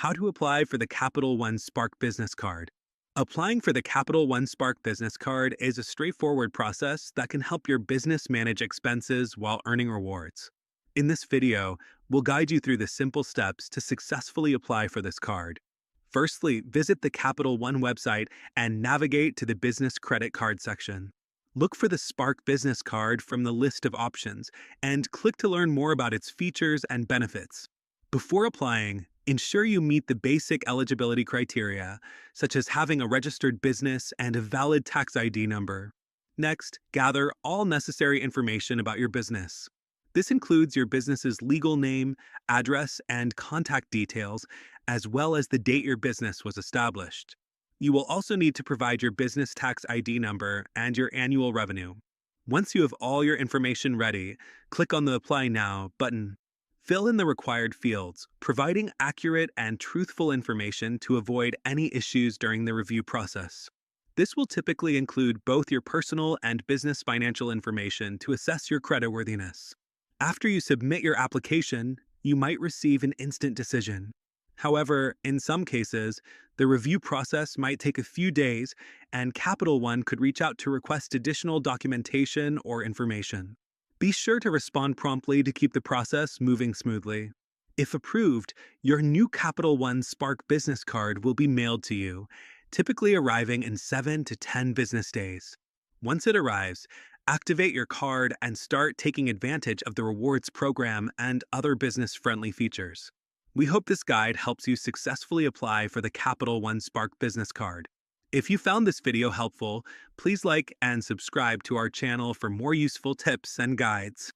How to apply for the Capital One Spark Business Card. Applying for the Capital One Spark Business Card is a straightforward process that can help your business manage expenses while earning rewards. In this video, we'll guide you through the simple steps to successfully apply for this card. Firstly, visit the Capital One website and navigate to the Business Credit Card section. Look for the Spark Business Card from the list of options and click to learn more about its features and benefits. Before applying, ensure you meet the basic eligibility criteria, such as having a registered business and a valid tax ID number. Next, gather all necessary information about your business. This includes your business's legal name, address, and contact details, as well as the date your business was established. You will also need to provide your business tax ID number and your annual revenue. Once you have all your information ready, click on the Apply Now button. Fill in the required fields, providing accurate and truthful information to avoid any issues during the review process. This will typically include both your personal and business financial information to assess your creditworthiness. After you submit your application, you might receive an instant decision. However, in some cases, the review process might take a few days, and Capital One could reach out to request additional documentation or information. Be sure to respond promptly to keep the process moving smoothly. If approved, your new Capital One Spark Business Card will be mailed to you, typically arriving in 7 to 10 business days. Once it arrives, activate your card and start taking advantage of the rewards program and other business-friendly features. We hope this guide helps you successfully apply for the Capital One Spark Business Card. If you found this video helpful, please like and subscribe to our channel for more useful tips and guides.